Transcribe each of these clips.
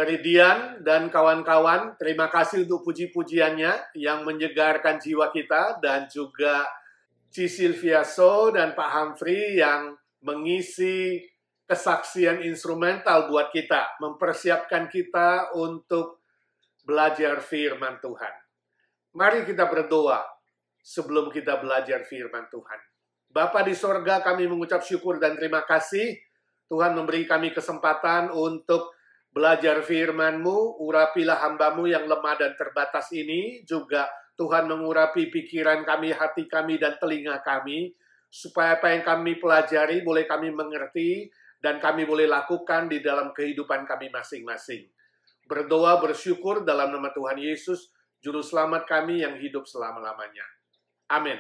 Dari Dian dan kawan-kawan, terima kasih untuk puji-pujiannya yang menyegarkan jiwa kita, dan juga Ci Sylvia So dan Pak Humphrey yang mengisi kesaksian instrumental buat kita, mempersiapkan kita untuk belajar firman Tuhan. Mari kita berdoa sebelum kita belajar firman Tuhan. Bapa di sorga, kami mengucap syukur dan terima kasih. Tuhan memberi kami kesempatan untuk belajar firman-Mu. Urapilah hamba-Mu yang lemah dan terbatas ini. Juga Tuhan mengurapi pikiran kami, hati kami, dan telinga kami. Supaya apa yang kami pelajari boleh kami mengerti dan kami boleh lakukan di dalam kehidupan kami masing-masing. Berdoa bersyukur dalam nama Tuhan Yesus, Juru Selamat kami yang hidup selama-lamanya. Amin.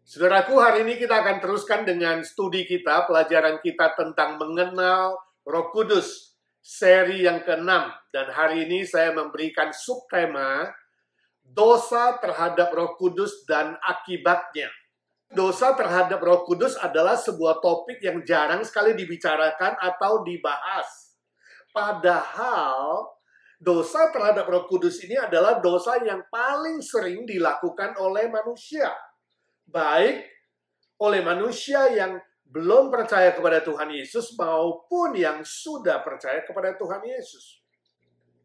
Saudaraku, hari ini kita akan teruskan dengan studi kita, pelajaran kita tentang mengenal Roh Kudus. Seri yang ke-6, dan hari ini saya memberikan subtema dosa terhadap Roh Kudus dan akibatnya. Dosa terhadap Roh Kudus adalah sebuah topik yang jarang sekali dibicarakan atau dibahas. Padahal dosa terhadap Roh Kudus ini adalah dosa yang paling sering dilakukan oleh manusia. Baik oleh manusia yang belum percaya kepada Tuhan Yesus maupun yang sudah percaya kepada Tuhan Yesus.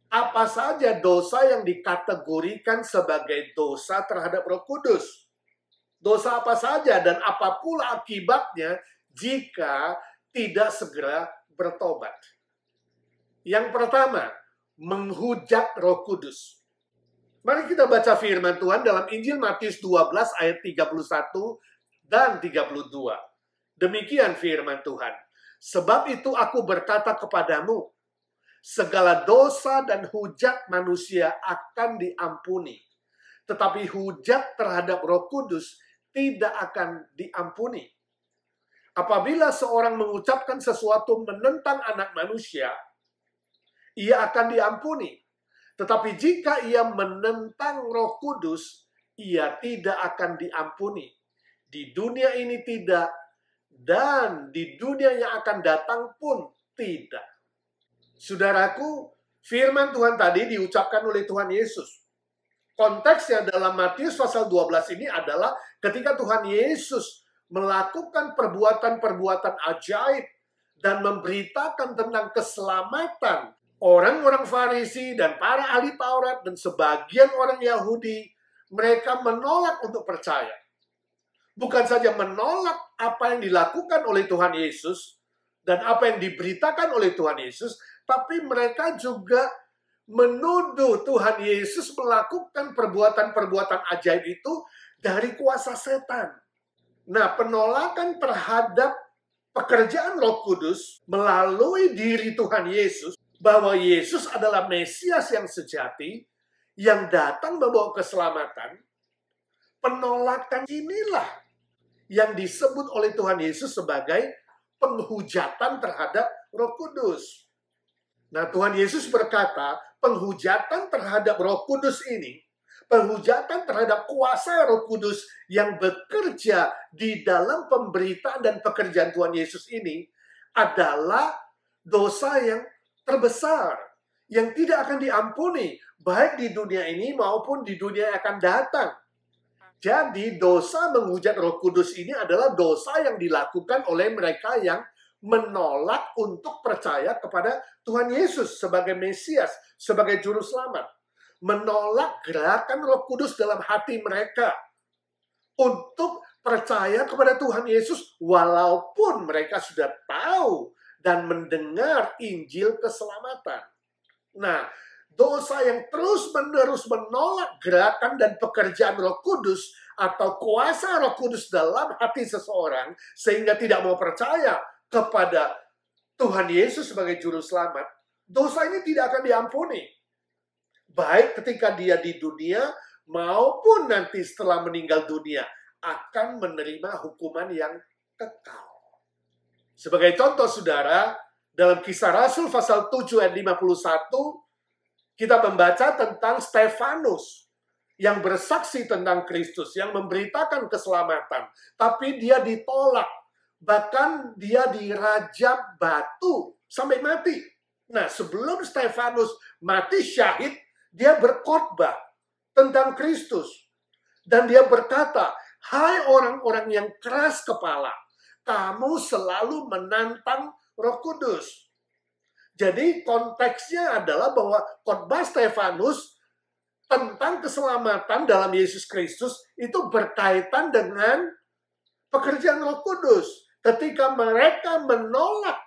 Apa saja dosa yang dikategorikan sebagai dosa terhadap Roh Kudus? Dosa apa saja dan apa pula akibatnya jika tidak segera bertobat? Yang pertama, menghujat Roh Kudus. Mari kita baca firman Tuhan dalam Injil Matius 12 ayat 31 dan 32. Demikian firman Tuhan. Sebab itu aku berkata kepadamu, segala dosa dan hujat manusia akan diampuni. Tetapi hujat terhadap Roh Kudus tidak akan diampuni. Apabila seorang mengucapkan sesuatu menentang anak manusia, ia akan diampuni. Tetapi jika ia menentang Roh Kudus, ia tidak akan diampuni. Di dunia ini tidak, dan di dunia yang akan datang pun tidak. Saudaraku, firman Tuhan tadi diucapkan oleh Tuhan Yesus. Konteksnya dalam Matius pasal 12 ini adalah ketika Tuhan Yesus melakukan perbuatan-perbuatan ajaib dan memberitakan tentang keselamatan orang-orang Farisi dan para ahli Taurat dan sebagian orang Yahudi. Mereka menolak untuk percaya. Bukan saja menolak apa yang dilakukan oleh Tuhan Yesus dan apa yang diberitakan oleh Tuhan Yesus, tapi mereka juga menuduh Tuhan Yesus melakukan perbuatan-perbuatan ajaib itu dari kuasa setan. Nah, penolakan terhadap pekerjaan Roh Kudus melalui diri Tuhan Yesus, bahwa Yesus adalah Mesias yang sejati, yang datang membawa keselamatan, penolakan inilah yang disebut oleh Tuhan Yesus sebagai penghujatan terhadap Roh Kudus. Nah, Tuhan Yesus berkata, penghujatan terhadap Roh Kudus ini, penghujatan terhadap kuasa Roh Kudus yang bekerja di dalam pemberitaan dan pekerjaan Tuhan Yesus ini adalah dosa yang terbesar, yang tidak akan diampuni, baik di dunia ini maupun di dunia yang akan datang. Jadi dosa menghujat Roh Kudus ini adalah dosa yang dilakukan oleh mereka yang menolak untuk percaya kepada Tuhan Yesus sebagai Mesias, sebagai Juru Selamat. Menolak gerakan Roh Kudus dalam hati mereka untuk percaya kepada Tuhan Yesus walaupun mereka sudah tahu dan mendengar Injil keselamatan. Nah, dosa yang terus-menerus menolak gerakan dan pekerjaan Roh Kudus atau kuasa Roh Kudus dalam hati seseorang sehingga tidak mau percaya kepada Tuhan Yesus sebagai Juru Selamat, dosa ini tidak akan diampuni. Baik ketika dia di dunia maupun nanti setelah meninggal dunia akan menerima hukuman yang kekal. Sebagai contoh, saudara, dalam Kisah Rasul pasal 7 ayat 51, kita membaca tentang Stefanus yang bersaksi tentang Kristus, yang memberitakan keselamatan. Tapi dia ditolak. Bahkan dia dirajam batu sampai mati. Nah, sebelum Stefanus mati syahid, dia berkhotbah tentang Kristus. Dan dia berkata, hai orang-orang yang keras kepala, kamu selalu menantang Roh Kudus. Jadi konteksnya adalah bahwa khotbah Stefanus tentang keselamatan dalam Yesus Kristus itu berkaitan dengan pekerjaan Roh Kudus. Ketika mereka menolak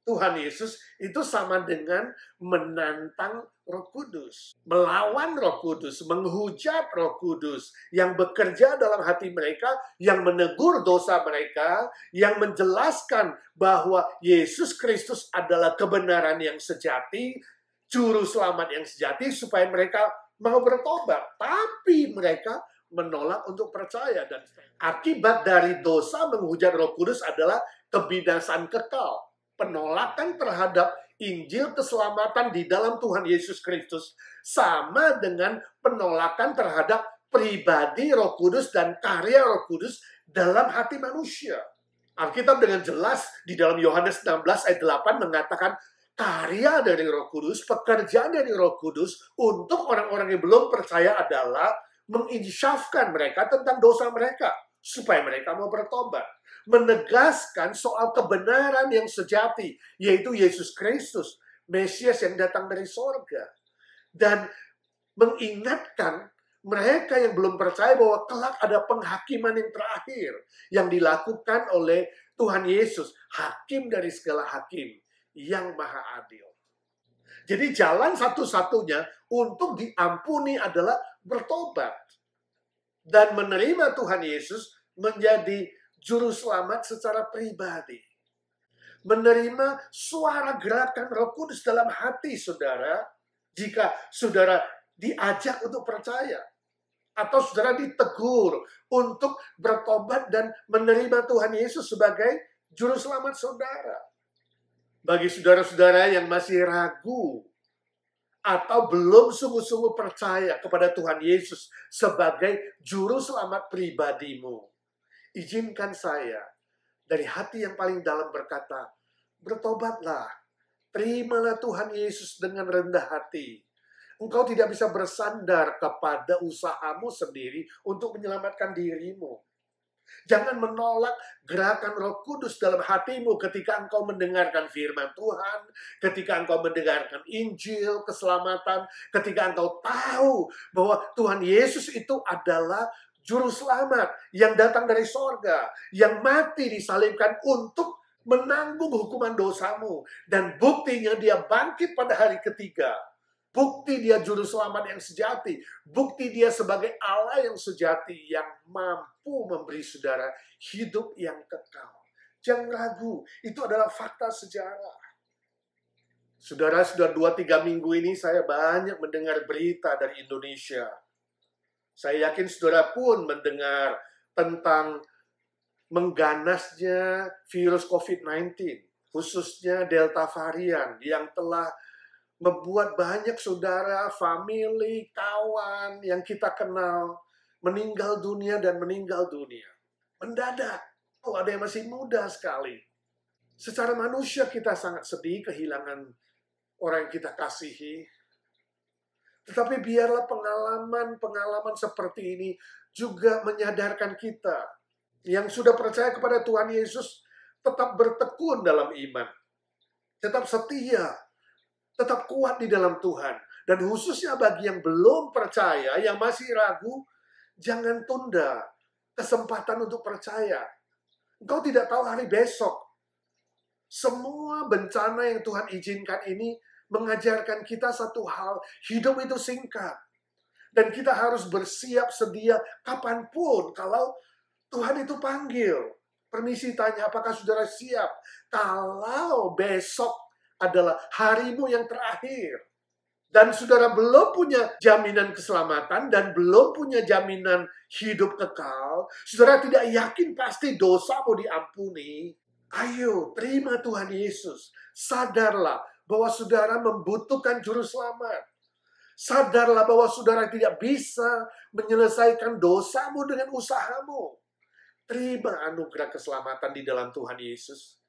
Tuhan Yesus, itu sama dengan menantang Roh Kudus, melawan Roh Kudus, menghujat Roh Kudus yang bekerja dalam hati mereka, yang menegur dosa mereka, yang menjelaskan bahwa Yesus Kristus adalah kebenaran yang sejati, juru selamat yang sejati, supaya mereka mau bertobat. Tapi mereka menolak untuk percaya. Dan akibat dari dosa menghujat Roh Kudus adalah kebinasaan kekal. Penolakan terhadap Injil keselamatan di dalam Tuhan Yesus Kristus sama dengan penolakan terhadap pribadi Roh Kudus dan karya Roh Kudus dalam hati manusia. Alkitab dengan jelas di dalam Yohanes 16 ayat 8 mengatakan karya dari Roh Kudus, pekerjaan dari Roh Kudus untuk orang-orang yang belum percaya adalah menginsyafkan mereka tentang dosa mereka supaya mereka mau bertobat. Menegaskan soal kebenaran yang sejati, yaitu Yesus Kristus, Mesias yang datang dari sorga. Dan mengingatkan mereka yang belum percaya bahwa kelak ada penghakiman yang terakhir yang dilakukan oleh Tuhan Yesus, hakim dari segala hakim yang maha adil. Jadi jalan satu-satunya untuk diampuni adalah bertobat dan menerima Tuhan Yesus menjadi juru selamat secara pribadi. Menerima suara gerakan Roh Kudus dalam hati saudara, jika saudara diajak untuk percaya, atau saudara ditegur untuk bertobat dan menerima Tuhan Yesus sebagai juru selamat saudara. Bagi saudara-saudara yang masih ragu, atau belum sungguh-sungguh percaya kepada Tuhan Yesus sebagai juru selamat pribadimu, izinkan saya dari hati yang paling dalam berkata, bertobatlah, terimalah Tuhan Yesus dengan rendah hati. Engkau tidak bisa bersandar kepada usahamu sendiri untuk menyelamatkan dirimu. Jangan menolak gerakan Roh Kudus dalam hatimu ketika engkau mendengarkan firman Tuhan, ketika engkau mendengarkan Injil, keselamatan, ketika engkau tahu bahwa Tuhan Yesus itu adalah Juru Selamat yang datang dari sorga, yang mati disalibkan untuk menanggung hukuman dosamu. Dan buktinya dia bangkit pada hari ketiga. Bukti dia juru selamat yang sejati. Bukti dia sebagai Allah yang sejati yang mampu memberi saudara hidup yang kekal. Jangan ragu, itu adalah fakta sejarah. Saudara, sudah 2-3 minggu ini saya banyak mendengar berita dari Indonesia. Saya yakin saudara pun mendengar tentang mengganasnya virus COVID-19, khususnya Delta varian yang telah membuat banyak saudara, famili, kawan yang kita kenal meninggal dunia dan meninggal dunia. Mendadak. Oh, ada yang masih muda sekali. Secara manusia kita sangat sedih kehilangan orang yang kita kasihi. Tetapi biarlah pengalaman-pengalaman seperti ini juga menyadarkan kita yang sudah percaya kepada Tuhan Yesus tetap bertekun dalam iman. Tetap setia. Tetap kuat di dalam Tuhan. Dan khususnya bagi yang belum percaya, yang masih ragu, jangan tunda kesempatan untuk percaya. Engkau tidak tahu hari besok. Semua bencana yang Tuhan izinkan ini mengajarkan kita satu hal. Hidup itu singkat. Dan kita harus bersiap sedia kapanpun kalau Tuhan itu panggil. Permisi tanya, apakah saudara siap? Kalau besok adalah harimu yang terakhir. Dan saudara belum punya jaminan keselamatan dan belum punya jaminan hidup kekal. Saudara tidak yakin pasti dosamu diampuni. Ayo, terima Tuhan Yesus. Sadarlah bahwa saudara membutuhkan juru selamat. Sadarlah bahwa saudara tidak bisa menyelesaikan dosamu dengan usahamu. Terima anugerah keselamatan di dalam Tuhan Yesus.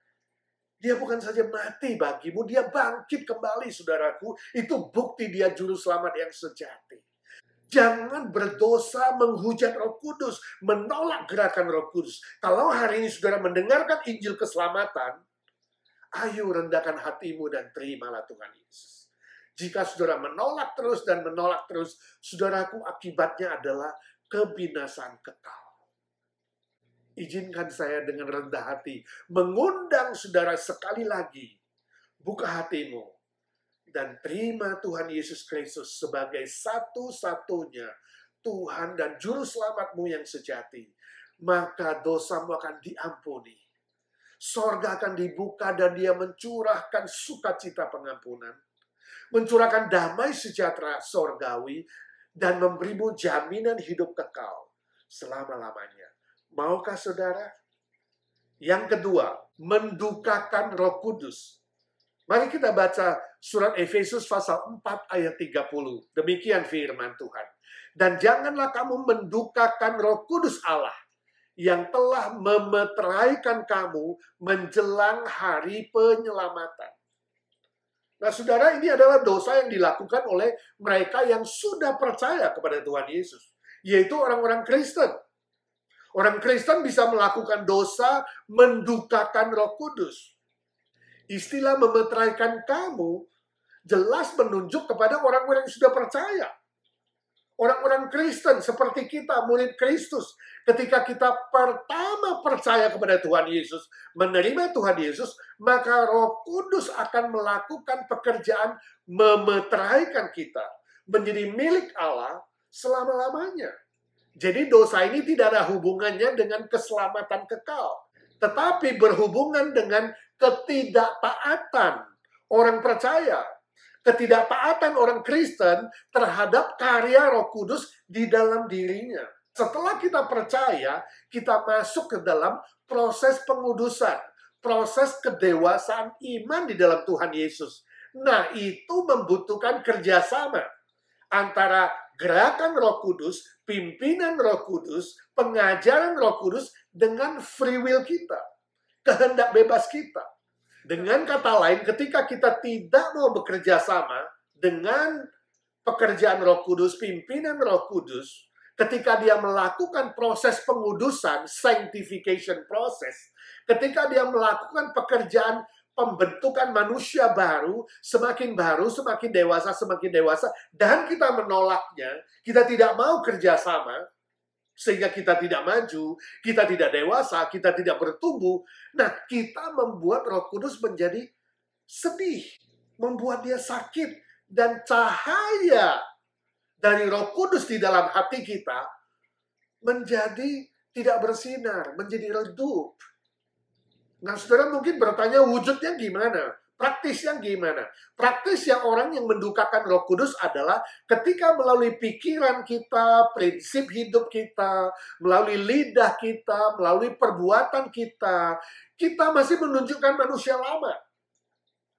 Dia bukan saja mati bagimu, dia bangkit kembali, saudaraku. Itu bukti dia juru selamat yang sejati. Jangan berdosa menghujat Roh Kudus, menolak gerakan Roh Kudus. Kalau hari ini saudara mendengarkan Injil keselamatan, ayo rendahkan hatimu dan terimalah Tuhan Yesus. Jika saudara menolak terus dan menolak terus, saudaraku, akibatnya adalah kebinasaan kekal. Izinkan saya dengan rendah hati mengundang saudara sekali lagi, buka hatimu dan terima Tuhan Yesus Kristus sebagai satu-satunya Tuhan dan Juru Selamatmu yang sejati. Maka dosamu akan diampuni. Sorga akan dibuka dan dia mencurahkan sukacita pengampunan. Mencurahkan damai sejahtera sorgawi dan memberimu jaminan hidup kekal selama-lamanya. Maukah saudara? Yang kedua, mendukakan Roh Kudus. Mari kita baca surat Efesus pasal 4 ayat 30. Demikian firman Tuhan. Dan janganlah kamu mendukakan Roh Kudus Allah yang telah memeteraikan kamu menjelang hari penyelamatan. Nah, saudara, ini adalah dosa yang dilakukan oleh mereka yang sudah percaya kepada Tuhan Yesus, yaitu orang-orang Kristen. Orang Kristen bisa melakukan dosa mendukakan Roh Kudus. Istilah memeteraikan kamu jelas menunjuk kepada orang-orang yang sudah percaya. Orang-orang Kristen seperti kita, murid Kristus. Ketika kita pertama percaya kepada Tuhan Yesus, menerima Tuhan Yesus, maka Roh Kudus akan melakukan pekerjaan memeteraikan kita menjadi milik Allah selama-lamanya. Jadi dosa ini tidak ada hubungannya dengan keselamatan kekal, tetapi berhubungan dengan ketidaktaatan orang percaya, ketidaktaatan orang Kristen terhadap karya Roh Kudus di dalam dirinya. Setelah kita percaya, kita masuk ke dalam proses pengudusan, proses kedewasaan iman di dalam Tuhan Yesus. Nah, itu membutuhkan kerjasama antara gerakan Roh Kudus, pimpinan Roh Kudus, pengajaran Roh Kudus dengan free will kita, kehendak bebas kita. Dengan kata lain, ketika kita tidak mau bekerja sama dengan pekerjaan Roh Kudus, pimpinan Roh Kudus, ketika dia melakukan proses pengudusan, sanctification process, ketika dia melakukan pekerjaan pembentukan manusia baru, semakin dewasa, dan kita menolaknya, kita tidak mau kerjasama, sehingga kita tidak maju, kita tidak dewasa, kita tidak bertumbuh. Nah, kita membuat Roh Kudus menjadi sedih, membuat dia sakit, dan cahaya dari Roh Kudus di dalam hati kita menjadi tidak bersinar, menjadi redup. Nah, saudara mungkin bertanya wujudnya gimana? Praktisnya gimana? Praktisnya orang yang mendukakan Roh Kudus adalah ketika melalui pikiran kita, prinsip hidup kita, melalui lidah kita, melalui perbuatan kita, kita masih menunjukkan manusia lama.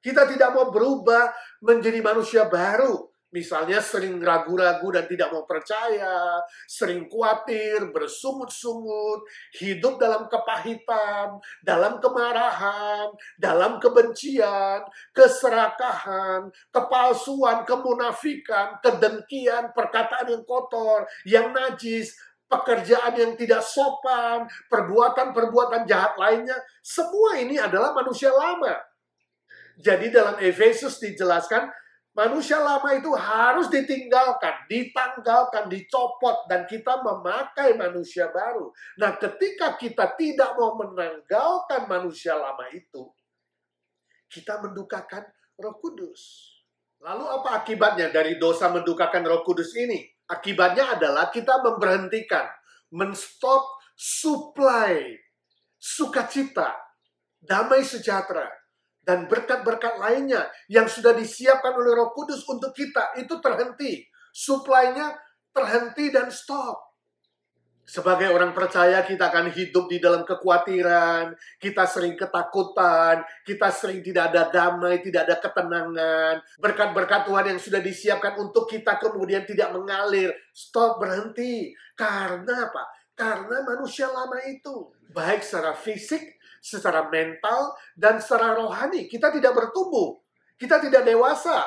Kita tidak mau berubah menjadi manusia baru. Misalnya sering ragu-ragu dan tidak mau percaya, sering khawatir, bersungut-sungut, hidup dalam kepahitan, dalam kemarahan, dalam kebencian, keserakahan, kepalsuan, kemunafikan, kedengkian, perkataan yang kotor, yang najis, pekerjaan yang tidak sopan, perbuatan-perbuatan jahat lainnya. Semua ini adalah manusia lama. Jadi dalam Efesus dijelaskan, manusia lama itu harus ditinggalkan, ditanggalkan, dicopot, dan kita memakai manusia baru. Nah, ketika kita tidak mau menanggalkan manusia lama itu, kita mendukakan Roh Kudus. Lalu apa akibatnya dari dosa mendukakan Roh Kudus ini? Akibatnya adalah kita memberhentikan, menstop supply sukacita, damai sejahtera, dan berkat-berkat lainnya yang sudah disiapkan oleh Roh Kudus untuk kita, itu terhenti. Supply-nya terhenti dan stop. Sebagai orang percaya, kita akan hidup di dalam kekhawatiran, kita sering ketakutan, kita sering tidak ada damai, tidak ada ketenangan. Berkat-berkat Tuhan yang sudah disiapkan untuk kita kemudian tidak mengalir. Stop, berhenti. Karena apa? Karena manusia lama itu, baik secara fisik, secara mental, dan secara rohani. Kita tidak bertumbuh, kita tidak dewasa,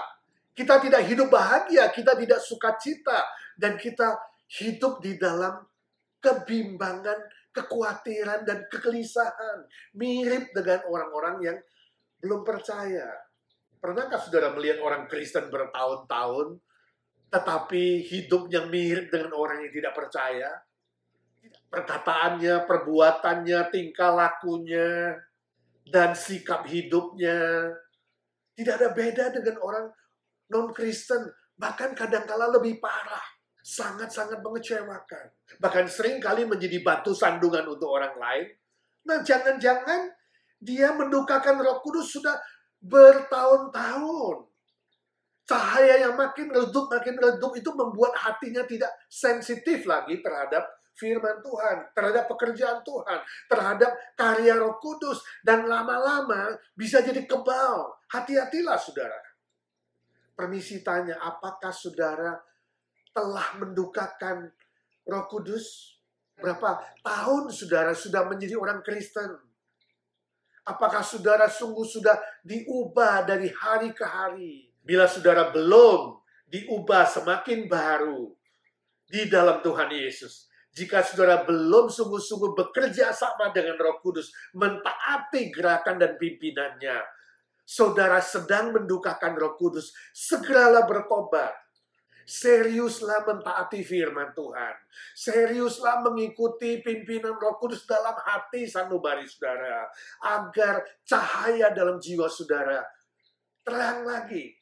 kita tidak hidup bahagia, kita tidak sukacita, dan kita hidup di dalam kebimbangan, kekhawatiran, dan kegelisahan. Mirip dengan orang-orang yang belum percaya. Pernahkah saudara melihat orang Kristen bertahun-tahun, tetapi hidupnya mirip dengan orang yang tidak percaya? Perkataannya, perbuatannya, tingkah lakunya, dan sikap hidupnya tidak ada beda dengan orang non-Kristen. Bahkan kadangkala lebih parah. Sangat-sangat mengecewakan. Bahkan seringkali menjadi batu sandungan untuk orang lain. Nah, jangan-jangan dia mendukakan Roh Kudus sudah bertahun-tahun. Cahaya yang makin redup itu membuat hatinya tidak sensitif lagi terhadap firman Tuhan, terhadap pekerjaan Tuhan, terhadap karya Roh Kudus, dan lama-lama bisa jadi kebal. Hati-hatilah saudara. Permisi tanya, apakah saudara telah mendukakan Roh Kudus? Berapa tahun saudara sudah menjadi orang Kristen? Apakah saudara sungguh sudah diubah dari hari ke hari? Bila saudara belum diubah semakin baru di dalam Tuhan Yesus, jika saudara belum sungguh-sungguh bekerja sama dengan Roh Kudus, mentaati gerakan dan pimpinannya, saudara sedang mendukakan Roh Kudus, segeralah bertobat. Seriuslah mentaati firman Tuhan. Seriuslah mengikuti pimpinan Roh Kudus dalam hati sanubari saudara. Agar cahaya dalam jiwa saudara terang lagi.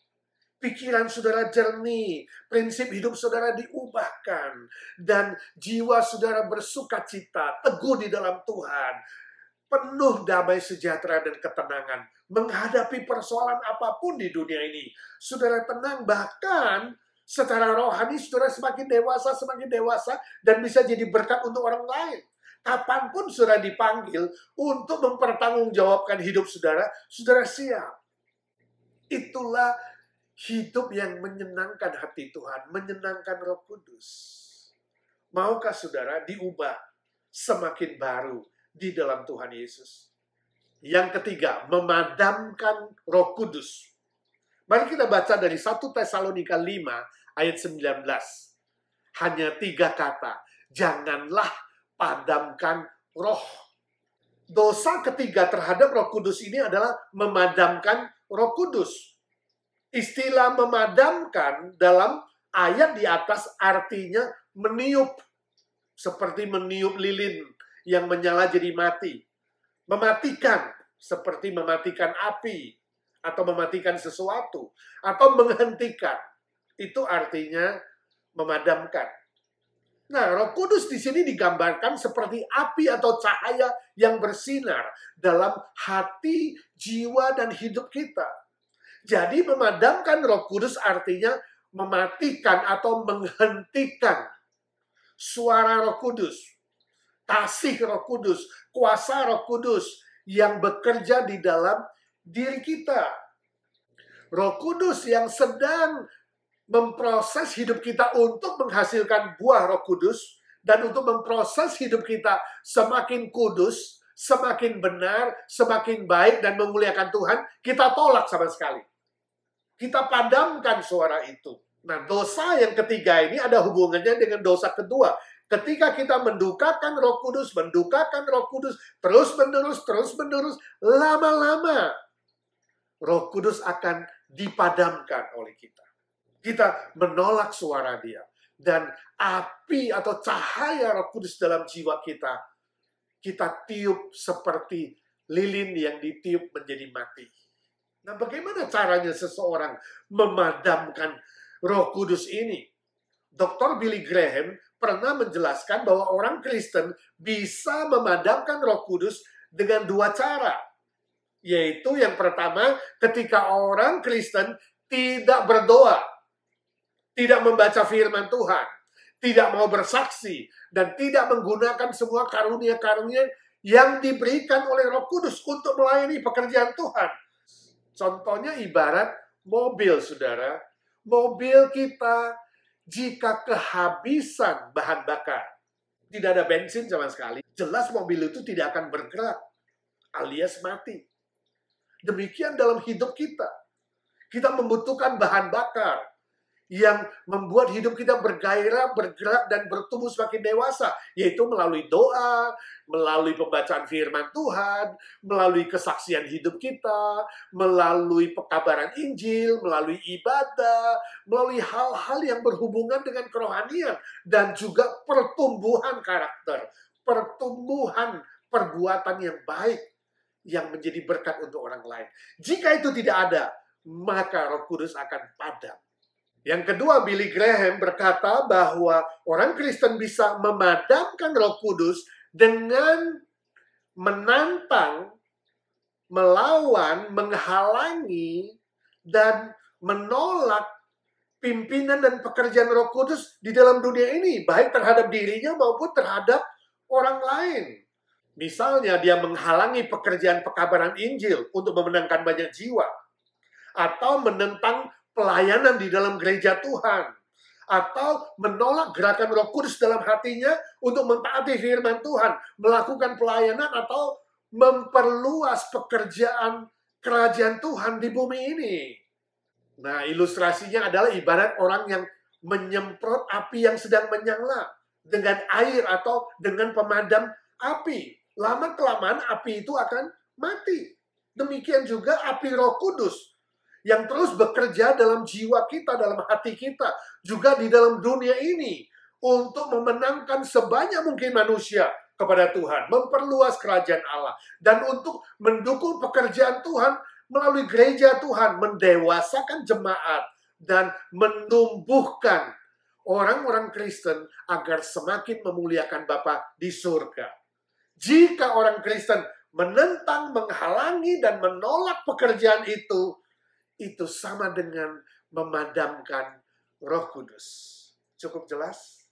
Pikiran saudara jernih. Prinsip hidup saudara diubahkan. Dan jiwa saudara bersukacita. Teguh di dalam Tuhan. Penuh damai sejahtera dan ketenangan. Menghadapi persoalan apapun di dunia ini. Saudara tenang, bahkan secara rohani, saudara semakin dewasa, dan bisa jadi berkat untuk orang lain. Kapanpun saudara dipanggil untuk mempertanggungjawabkan hidup saudara, saudara siap. Itulah hidup yang menyenangkan hati Tuhan, menyenangkan Roh Kudus. Maukah saudara diubah semakin baru di dalam Tuhan Yesus? Yang ketiga, memadamkan Roh Kudus. Mari kita baca dari 1 Tesalonika 5 ayat 19. Hanya 3 kata. Janganlah padamkan roh. Dosa ketiga terhadap Roh Kudus ini adalah memadamkan Roh Kudus. Istilah memadamkan dalam ayat di atas artinya meniup. Seperti meniup lilin yang menyala jadi mati. Mematikan, seperti mematikan api. Atau mematikan sesuatu. Atau menghentikan. Itu artinya memadamkan. Nah, Roh Kudus di sini digambarkan seperti api atau cahaya yang bersinar dalam hati, jiwa, dan hidup kita. Jadi memadamkan Roh Kudus artinya mematikan atau menghentikan suara Roh Kudus, kasih Roh Kudus, kuasa Roh Kudus yang bekerja di dalam diri kita. Roh Kudus yang sedang memproses hidup kita untuk menghasilkan buah Roh Kudus dan untuk memproses hidup kita semakin kudus, semakin benar, semakin baik dan memuliakan Tuhan, kita tolak sama sekali. Kita padamkan suara itu. Nah, dosa yang ketiga ini ada hubungannya dengan dosa kedua. Ketika kita mendukakan Roh Kudus, terus-menerus, lama-lama Roh Kudus akan dipadamkan oleh kita. Kita menolak suara Dia. Dan api atau cahaya Roh Kudus dalam jiwa kita, kita tiup seperti lilin yang ditiup menjadi mati. Nah, bagaimana caranya seseorang memadamkan Roh Kudus ini? Dr. Billy Graham pernah menjelaskan bahwa orang Kristen bisa memadamkan Roh Kudus dengan 2 cara. Yaitu yang pertama, ketika orang Kristen tidak berdoa, tidak membaca firman Tuhan, tidak mau bersaksi, dan tidak menggunakan semua karunia-karunia yang diberikan oleh Roh Kudus untuk melayani pekerjaan Tuhan. Contohnya ibarat mobil, saudara. Mobil kita jika kehabisan bahan bakar, tidak ada bensin sama sekali, jelas mobil itu tidak akan bergerak. alias mati. Demikian dalam hidup kita. Kita membutuhkan bahan bakar yang membuat hidup kita bergairah, bergerak, dan bertumbuh semakin dewasa. Yaitu melalui doa, melalui pembacaan firman Tuhan, melalui kesaksian hidup kita, melalui pekabaran Injil, melalui ibadah, melalui hal-hal yang berhubungan dengan kerohanian, dan juga pertumbuhan karakter, pertumbuhan perbuatan yang baik, yang menjadi berkat untuk orang lain. Jika itu tidak ada, maka Roh Kudus akan padam. Yang kedua, Billy Graham berkata bahwa orang Kristen bisa memadamkan Roh Kudus dengan menantang, melawan, menghalangi, dan menolak pimpinan dan pekerjaan Roh Kudus di dalam dunia ini, baik terhadap dirinya maupun terhadap orang lain. Misalnya, dia menghalangi pekerjaan pekabaran Injil untuk memenangkan banyak jiwa, atau menentang pelayanan di dalam gereja Tuhan, atau menolak gerakan Roh Kudus dalam hatinya untuk mentaati firman Tuhan, melakukan pelayanan atau memperluas pekerjaan kerajaan Tuhan di bumi ini. Nah, ilustrasinya adalah ibarat orang yang menyemprot api yang sedang menyala dengan air atau dengan pemadam api. Lama-kelamaan api itu akan mati. Demikian juga api Roh Kudus yang terus bekerja dalam jiwa kita, dalam hati kita, juga di dalam dunia ini, untuk memenangkan sebanyak mungkin manusia kepada Tuhan, memperluas kerajaan Allah, dan untuk mendukung pekerjaan Tuhan melalui gereja Tuhan, mendewasakan jemaat, dan menumbuhkan orang-orang Kristen agar semakin memuliakan Bapa di surga. Jika orang Kristen menentang, menghalangi, dan menolak pekerjaan itu sama dengan memadamkan Roh Kudus. Cukup jelas?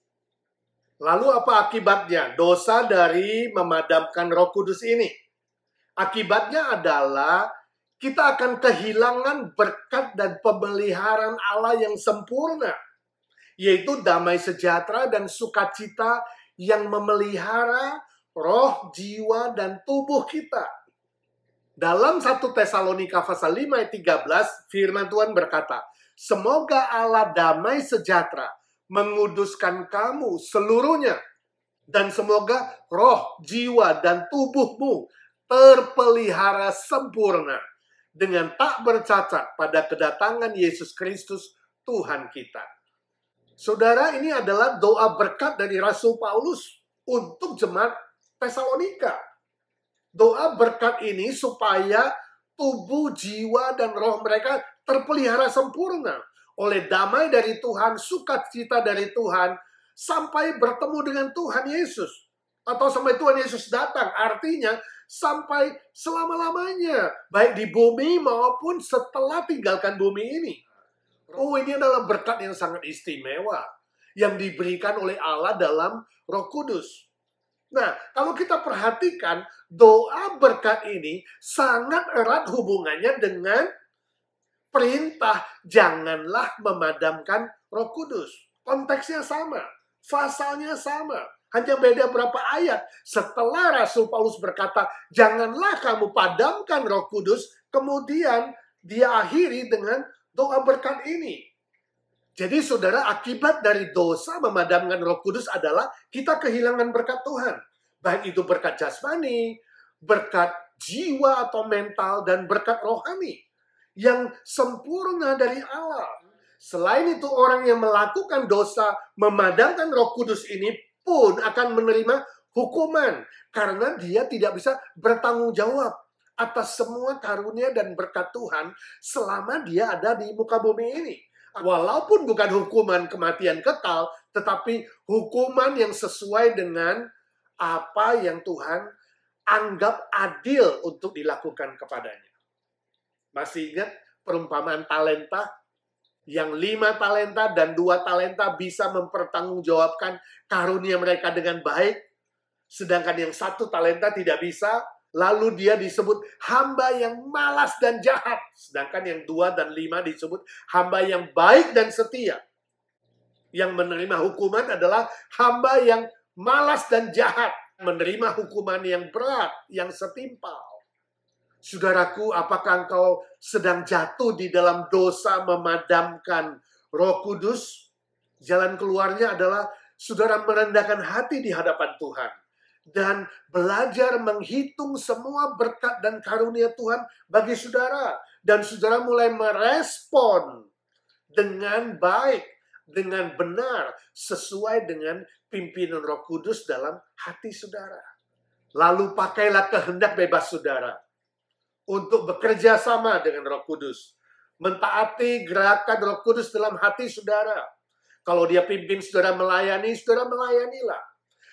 Lalu apa akibatnya? Dosa dari memadamkan Roh Kudus ini. Akibatnya adalah kita akan kehilangan berkat dan pemeliharaan Allah yang sempurna, yaitu damai sejahtera dan sukacita yang memelihara roh, jiwa, dan tubuh kita. Dalam 1 Tesalonika pasal 5 ayat 13, firman Tuhan berkata, "Semoga Allah damai sejahtera menguduskan kamu seluruhnya, dan semoga roh, jiwa, dan tubuhmu terpelihara sempurna dengan tak bercacat pada kedatangan Yesus Kristus Tuhan kita." Saudara, ini adalah doa berkat dari Rasul Paulus untuk jemaat Tesalonika. Doa berkat ini supaya tubuh, jiwa, dan roh mereka terpelihara sempurna oleh damai dari Tuhan, sukacita dari Tuhan, sampai bertemu dengan Tuhan Yesus. Atau sampai Tuhan Yesus datang, artinya sampai selama-lamanya, baik di bumi maupun setelah tinggalkan bumi ini. Oh, ini adalah berkat yang sangat istimewa yang diberikan oleh Allah dalam Roh Kudus. Nah, kalau kita perhatikan, doa berkat ini sangat erat hubungannya dengan perintah janganlah memadamkan Roh Kudus. Konteksnya sama, pasalnya sama, hanya beda berapa ayat. Setelah Rasul Paulus berkata, janganlah kamu padamkan Roh Kudus, kemudian dia akhiri dengan doa berkat ini. Jadi saudara, akibat dari dosa memadamkan Roh Kudus adalah kita kehilangan berkat Tuhan. Baik itu berkat jasmani, berkat jiwa atau mental, dan berkat rohani yang sempurna dari Allah. Selain itu, orang yang melakukan dosa memadamkan Roh Kudus ini pun akan menerima hukuman karena dia tidak bisa bertanggung jawab atas semua karunia dan berkat Tuhan selama dia ada di muka bumi ini. Walaupun bukan hukuman kematian kekal, tetapi hukuman yang sesuai dengan apa yang Tuhan anggap adil untuk dilakukan kepadanya. Masih ingat perumpamaan talenta? Yang 5 talenta dan 2 talenta bisa mempertanggungjawabkan karunia mereka dengan baik, sedangkan yang 1 talenta tidak bisa. Lalu dia disebut hamba yang malas dan jahat. Sedangkan yang 2 dan 5 disebut hamba yang baik dan setia. Yang menerima hukuman adalah hamba yang malas dan jahat. Menerima hukuman yang berat, yang setimpal. Saudaraku, apakah engkau sedang jatuh di dalam dosa memadamkan Roh Kudus? Jalan keluarnya adalah saudara merendahkan hati di hadapan Tuhan dan belajar menghitung semua berkat dan karunia Tuhan bagi saudara. Dan saudara mulai merespon dengan baik, dengan benar, sesuai dengan pimpinan Roh Kudus dalam hati saudara. Lalu pakailah kehendak bebas saudara untuk bekerja sama dengan Roh Kudus. Mentaati gerakan Roh Kudus dalam hati saudara. Kalau dia pimpin saudara melayani, saudara melayanilah.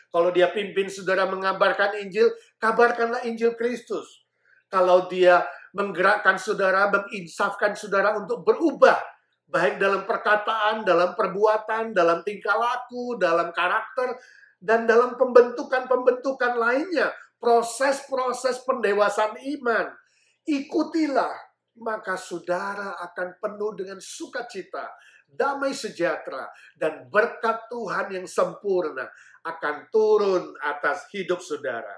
Kalau dia pimpin saudara mengabarkan Injil, kabarkanlah Injil Kristus. Kalau dia menggerakkan saudara, menginsafkan saudara untuk berubah, baik dalam perkataan, dalam perbuatan, dalam tingkah laku, dalam karakter, dan dalam pembentukan-pembentukan lainnya. Proses-proses pendewasaan iman. Ikutilah, maka saudara akan penuh dengan sukacita, damai sejahtera, dan berkat Tuhan yang sempurna akan turun atas hidup saudara.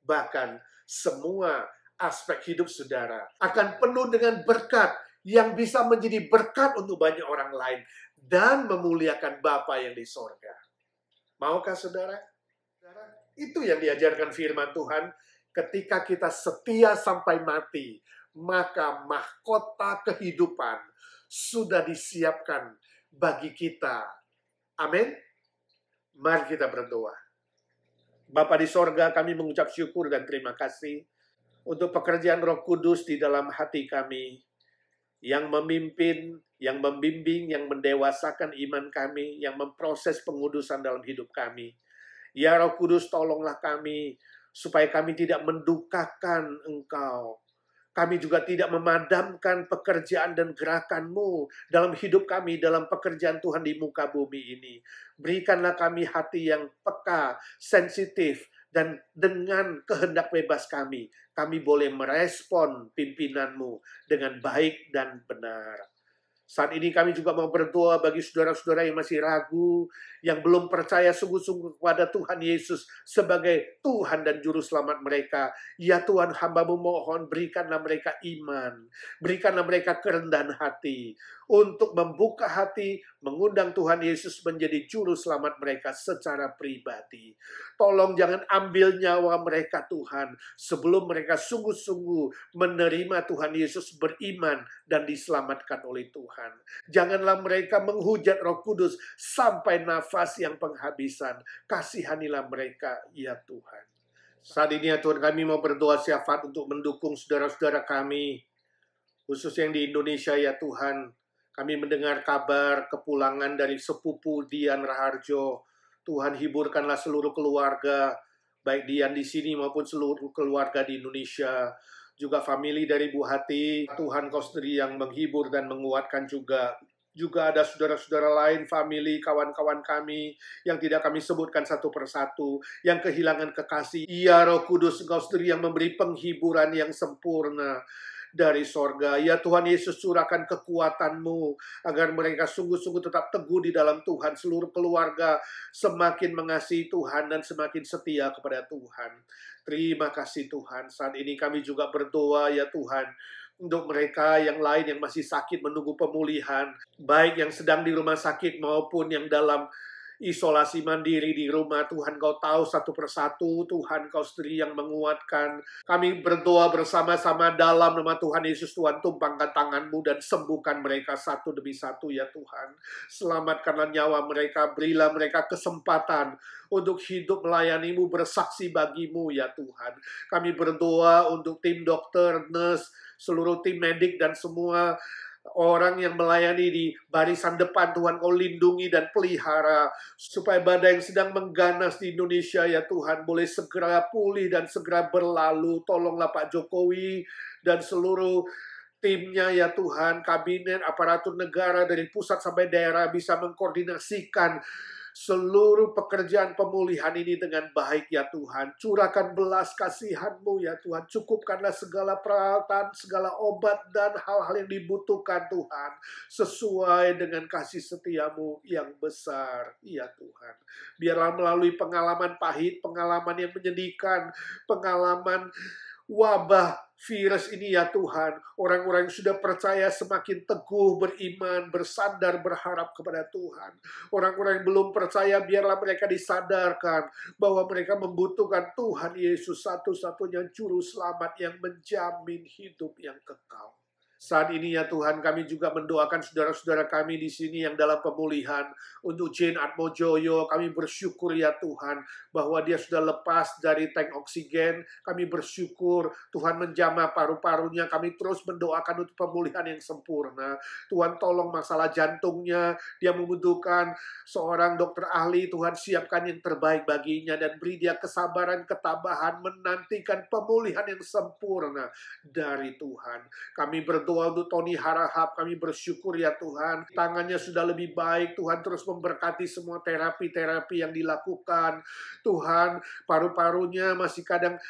Bahkan semua aspek hidup saudara akan penuh dengan berkat yang bisa menjadi berkat untuk banyak orang lain dan memuliakan Bapa yang di sorga. Maukah saudara? Itu yang diajarkan firman Tuhan. Ketika kita setia sampai mati, maka mahkota kehidupan sudah disiapkan bagi kita. Amin. Mari kita berdoa. Bapa di sorga, kami mengucap syukur dan terima kasih untuk pekerjaan Roh Kudus di dalam hati kami, yang memimpin, yang membimbing, yang mendewasakan iman kami, yang memproses pengudusan dalam hidup kami. Ya Roh Kudus, tolonglah kami, supaya kami tidak mendukakan Engkau. Kami juga tidak memadamkan pekerjaan dan gerakan-Mu dalam hidup kami, dalam pekerjaan Tuhan di muka bumi ini. Berikanlah kami hati yang peka, sensitif, dan dengan kehendak bebas kami boleh merespon pimpinan-Mu dengan baik dan benar. Saat ini kami juga mau berdoa bagi saudara-saudara yang masih ragu, yang belum percaya sungguh-sungguh kepada Tuhan Yesus sebagai Tuhan dan Juru Selamat mereka. Ya Tuhan, hamba-Mu mohon berikanlah mereka iman, berikanlah mereka kerendahan hati, untuk membuka hati, mengundang Tuhan Yesus menjadi Juru Selamat mereka secara pribadi. Tolong jangan ambil nyawa mereka Tuhan, sebelum mereka sungguh-sungguh menerima Tuhan Yesus, beriman, dan diselamatkan oleh Tuhan. Janganlah mereka menghujat Roh Kudus sampai nafas yang penghabisan. Kasihanilah mereka, ya Tuhan. Saat ini ya Tuhan, kami mau berdoa syafaat untuk mendukung saudara-saudara kami, khusus yang di Indonesia ya Tuhan. Kami mendengar kabar kepulangan dari sepupu Dian Raharjo. Tuhan, hiburkanlah seluruh keluarga, baik Dian di sini maupun seluruh keluarga di Indonesia. Juga famili dari Bu Hati, Tuhan Kau sendiri yang menghibur dan menguatkan juga. Juga ada saudara-saudara lain, famili, kawan-kawan kami, yang tidak kami sebutkan satu persatu, yang kehilangan kekasih. Ya Roh Kudus, Engkau sendiri yang memberi penghiburan yang sempurna dari sorga. Ya Tuhan Yesus, curahkan kekuatan-Mu, agar mereka sungguh-sungguh tetap teguh di dalam Tuhan. Seluruh keluarga semakin mengasihi Tuhan dan semakin setia kepada Tuhan. Terima kasih Tuhan. Saat ini kami juga berdoa ya Tuhan, untuk mereka yang lain yang masih sakit menunggu pemulihan, baik yang sedang di rumah sakit maupun yang dalam isolasi mandiri di rumah. Tuhan, Kau tahu satu persatu. Tuhan, Kau sendiri yang menguatkan. Kami berdoa bersama-sama dalam nama Tuhan Yesus. Tuhan, tumpangkan tangan-Mu dan sembuhkan mereka satu demi satu ya Tuhan. Selamatkanlah nyawa mereka. Berilah mereka kesempatan untuk hidup melayani-Mu, bersaksi bagi-Mu ya Tuhan. Kami berdoa untuk tim dokter, nurse, seluruh tim medik dan semua orang yang melayani di barisan depan. Tuhan, Kau lindungi dan pelihara, supaya badai yang sedang mengganas di Indonesia ya Tuhan boleh segera pulih dan segera berlalu. Tolonglah Pak Jokowi dan seluruh timnya ya Tuhan, kabinet, aparatur negara dari pusat sampai daerah bisa mengkoordinasikan seluruh pekerjaan pemulihan ini dengan baik ya Tuhan. Curahkan belas kasihan-Mu ya Tuhan. Cukupkanlah segala peralatan, segala obat dan hal-hal yang dibutuhkan Tuhan, sesuai dengan kasih setia-Mu yang besar ya Tuhan. Biarlah melalui pengalaman pahit, pengalaman yang menyedihkan, pengalaman wabah virus ini ya Tuhan. Orang-orang yang sudah percaya semakin teguh beriman, bersandar, berharap kepada Tuhan. Orang-orang yang belum percaya biarlah mereka disadarkan bahwa mereka membutuhkan Tuhan Yesus satu-satunya juru selamat yang menjamin hidup yang kekal. Saat ini ya Tuhan, kami juga mendoakan saudara-saudara kami di sini yang dalam pemulihan. Untuk Jane Atmojoyo, kami bersyukur ya Tuhan, bahwa dia sudah lepas dari tank oksigen. Kami bersyukur Tuhan menjamah paru-parunya. Kami terus mendoakan untuk pemulihan yang sempurna. Tuhan tolong masalah jantungnya. Dia membutuhkan seorang dokter ahli. Tuhan siapkan yang terbaik baginya dan beri dia kesabaran, ketabahan, menantikan pemulihan yang sempurna dari Tuhan. Kami berdoa untuk Tony Harahap, kami bersyukur ya Tuhan, tangannya sudah lebih baik. Tuhan terus memberkati semua terapi-terapi yang dilakukan. Tuhan, paru-parunya masih kadang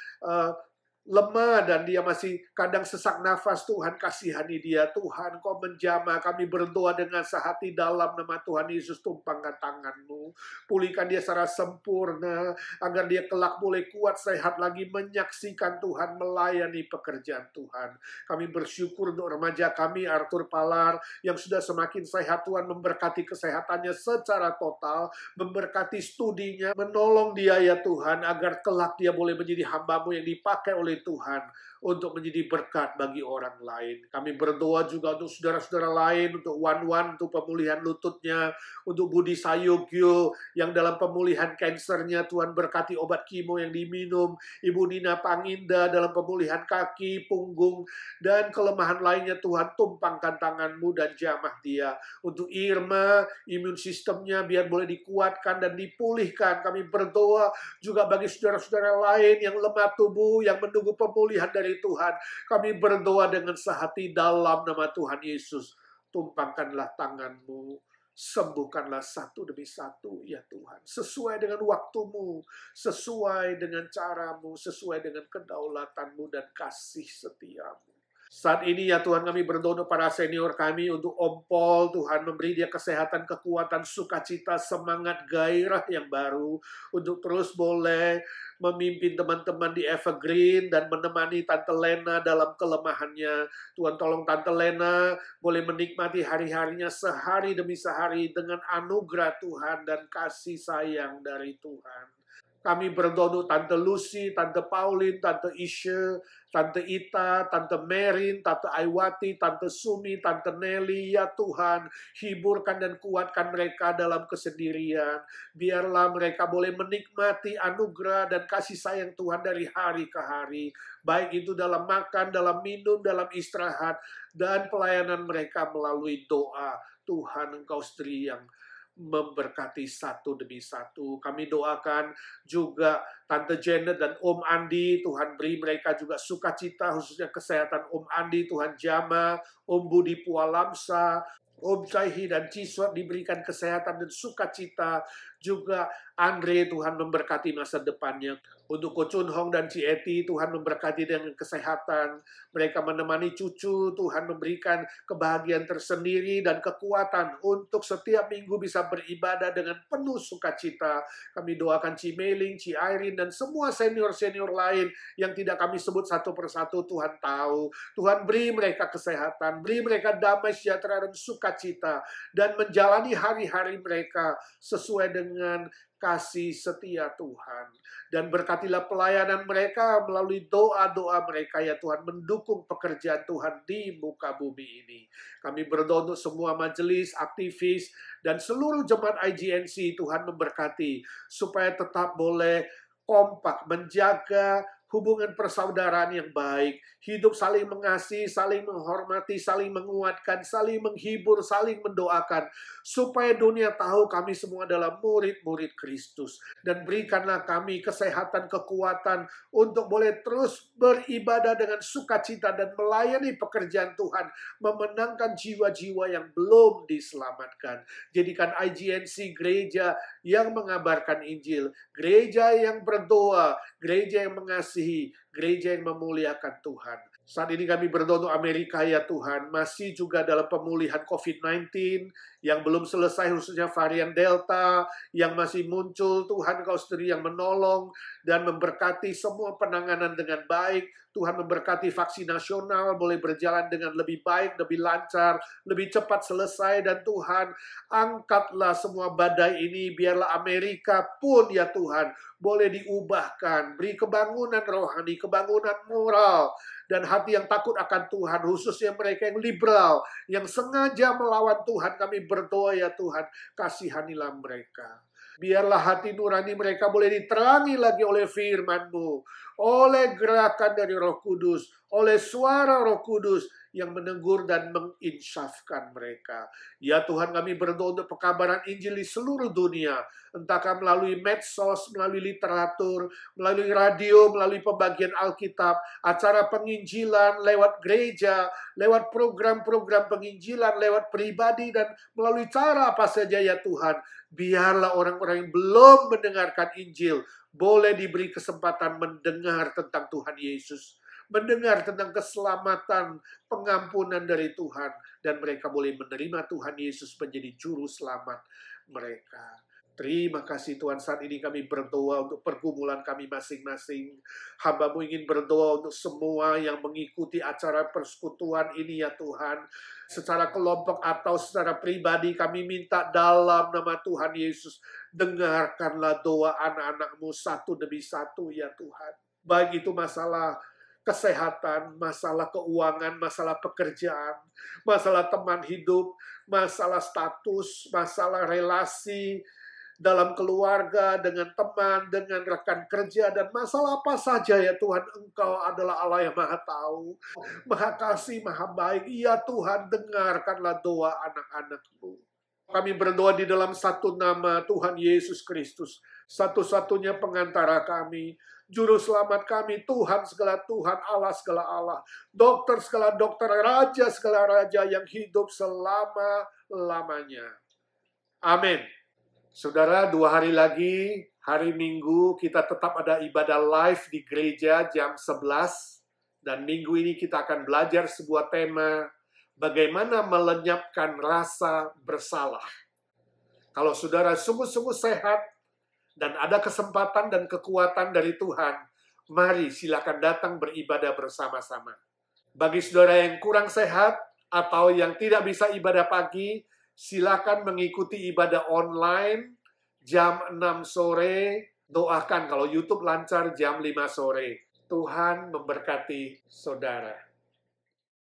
lemah dan dia masih kadang sesak nafas. Tuhan kasihani dia. Tuhan, Kau menjamah. Kami berdoa dengan sehati dalam nama Tuhan Yesus. Tumpangkan tangan-Mu, pulihkan dia secara sempurna agar dia kelak boleh kuat sehat lagi menyaksikan Tuhan, melayani pekerjaan Tuhan. Kami bersyukur untuk remaja kami Arthur Palar yang sudah semakin sehat. Tuhan memberkati kesehatannya secara total, memberkati studinya, menolong dia ya Tuhan agar kelak dia boleh menjadi hamba-Mu yang dipakai oleh Tuhan untuk menjadi berkat bagi orang lain. Kami berdoa juga untuk saudara-saudara lain, untuk Wan-Wan, untuk pemulihan lututnya, untuk Budi Sayogyo yang dalam pemulihan kansernya. Tuhan berkati obat kimo yang diminum, Ibu Nina Panginda dalam pemulihan kaki, punggung, dan kelemahan lainnya. Tuhan, tumpangkan tangan-Mu dan jamah dia. Untuk Irma, imun sistemnya biar boleh dikuatkan dan dipulihkan. Kami berdoa juga bagi saudara-saudara lain yang lemah tubuh, yang menunggu pemulihan dari Tuhan. Kami berdoa dengan sehati dalam nama Tuhan Yesus. Tumpangkanlah tangan-Mu, sembuhkanlah satu demi satu ya Tuhan. Sesuai dengan waktu-Mu, sesuai dengan cara-Mu, sesuai dengan kedaulatan-Mu dan kasih setia-Mu. Saat ini ya Tuhan, kami berdoa untuk para senior kami, untuk Om Paul. Tuhan memberi dia kesehatan, kekuatan, sukacita, semangat, gairah yang baru untuk terus boleh memimpin teman-teman di Evergreen dan menemani Tante Lena dalam kelemahannya. Tuhan tolong Tante Lena boleh menikmati hari-harinya sehari demi sehari dengan anugerah Tuhan dan kasih sayang dari Tuhan. Kami berdoa untuk Tante Lucy, Tante Pauline, Tante Isha, Tante Ita, Tante Merin, Tante Aiwati, Tante Sumi, Tante Nelly. Ya Tuhan, hiburkan dan kuatkan mereka dalam kesendirian. Biarlah mereka boleh menikmati anugerah dan kasih sayang Tuhan dari hari ke hari. Baik itu dalam makan, dalam minum, dalam istirahat, dan pelayanan mereka melalui doa. Tuhan, Engkau Sendiri yang memberkati satu demi satu. Kami doakan juga Tante Janet dan Om Andi. Tuhan beri mereka juga sukacita, khususnya kesehatan Om Andi. Tuhan jamah, Om Budi Pualamsa, Om Caihi dan Ciswat diberikan kesehatan dan sukacita. Juga Andre, Tuhan memberkati masa depannya. Untuk Ko Chun Hong dan Ci Eti, Tuhan memberkati dengan kesehatan. Mereka menemani cucu, Tuhan memberikan kebahagiaan tersendiri dan kekuatan untuk setiap minggu bisa beribadah dengan penuh sukacita. Kami doakan Ci Meling, Ci Irene, dan semua senior-senior lain yang tidak kami sebut satu persatu. Tuhan tahu. Tuhan beri mereka kesehatan, beri mereka damai sejahtera dan sukacita, dan menjalani hari-hari mereka sesuai dengan kasih setia Tuhan. Dan berkatilah pelayanan mereka melalui doa-doa mereka ya Tuhan, mendukung pekerjaan Tuhan di muka bumi ini. Kami berdoa untuk semua majelis, aktivis, dan seluruh jemaat IGNC. Tuhan memberkati supaya tetap boleh kompak menjaga hubungan persaudaraan yang baik, hidup saling mengasihi, saling menghormati, saling menguatkan, saling menghibur, saling mendoakan, supaya dunia tahu kami semua adalah murid-murid Kristus. Dan berikanlah kami kesehatan, kekuatan untuk boleh terus beribadah dengan sukacita dan melayani pekerjaan Tuhan, memenangkan jiwa-jiwa yang belum diselamatkan. Jadikan IGNC gereja yang mengabarkan Injil, gereja yang berdoa, gereja yang mengasihi, gereja yang memuliakan Tuhan. Saat ini kami berdoa untuk Amerika ya Tuhan, masih juga dalam pemulihan COVID-19 yang belum selesai, khususnya varian Delta yang masih muncul. Tuhan, Kau sendiri yang menolong dan memberkati semua penanganan dengan baik. Tuhan memberkati vaksin nasional boleh berjalan dengan lebih baik, lebih lancar, lebih cepat selesai. Dan Tuhan, angkatlah semua badai ini, biarlah Amerika pun ya Tuhan, boleh diubahkan, beri kebangunan rohani, kebangunan moral, dan hati yang takut akan Tuhan, khususnya mereka yang liberal, yang sengaja melawan Tuhan. Kami berdoa ya Tuhan, kasihanilah mereka. Biarlah hati nurani mereka boleh diterangi lagi oleh firman-Mu, oleh gerakan dari Roh Kudus, oleh suara Roh Kudus yang menegur dan menginsafkan mereka. Ya Tuhan, kami berdoa untuk pekabaran Injil di seluruh dunia, entahkah melalui medsos, melalui literatur, melalui radio, melalui pembagian Alkitab, acara penginjilan lewat gereja, lewat program-program penginjilan, lewat pribadi, dan melalui cara apa saja ya Tuhan. Biarlah orang-orang yang belum mendengarkan Injil boleh diberi kesempatan mendengar tentang Tuhan Yesus, mendengar tentang keselamatan, pengampunan dari Tuhan, dan mereka boleh menerima Tuhan Yesus menjadi juru selamat mereka. Terima kasih Tuhan, saat ini kami berdoa untuk pergumulan kami masing-masing. Hamba-Mu ingin berdoa untuk semua yang mengikuti acara persekutuan ini ya Tuhan. Secara kelompok atau secara pribadi kami minta dalam nama Tuhan Yesus, dengarkanlah doa anak-anak-Mu satu demi satu ya Tuhan. Baik itu masalah kesehatan, masalah keuangan, masalah pekerjaan, masalah teman hidup, masalah status, masalah relasi dalam keluarga, dengan teman, dengan rekan kerja, dan masalah apa saja ya Tuhan. Engkau adalah Allah yang Maha Tahu, Maha Kasih, Maha Baik. Ya Tuhan, dengarkanlah doa anak-anak-Mu. Kami berdoa di dalam satu nama Tuhan Yesus Kristus, satu-satunya pengantara kami, Juru Selamat kami, Tuhan segala Tuhan, Allah segala Allah, dokter segala dokter, Raja segala Raja yang hidup selama-lamanya. Amin. Saudara, 2 hari lagi, hari Minggu, kita tetap ada ibadah live di gereja jam 11. Dan minggu ini kita akan belajar sebuah tema, bagaimana melenyapkan rasa bersalah. Kalau saudara sungguh-sungguh sehat, dan ada kesempatan dan kekuatan dari Tuhan, mari silakan datang beribadah bersama-sama. Bagi saudara yang kurang sehat, atau yang tidak bisa ibadah pagi, silakan mengikuti ibadah online jam 6 sore. Doakan kalau YouTube lancar jam 5 sore. Tuhan memberkati saudara.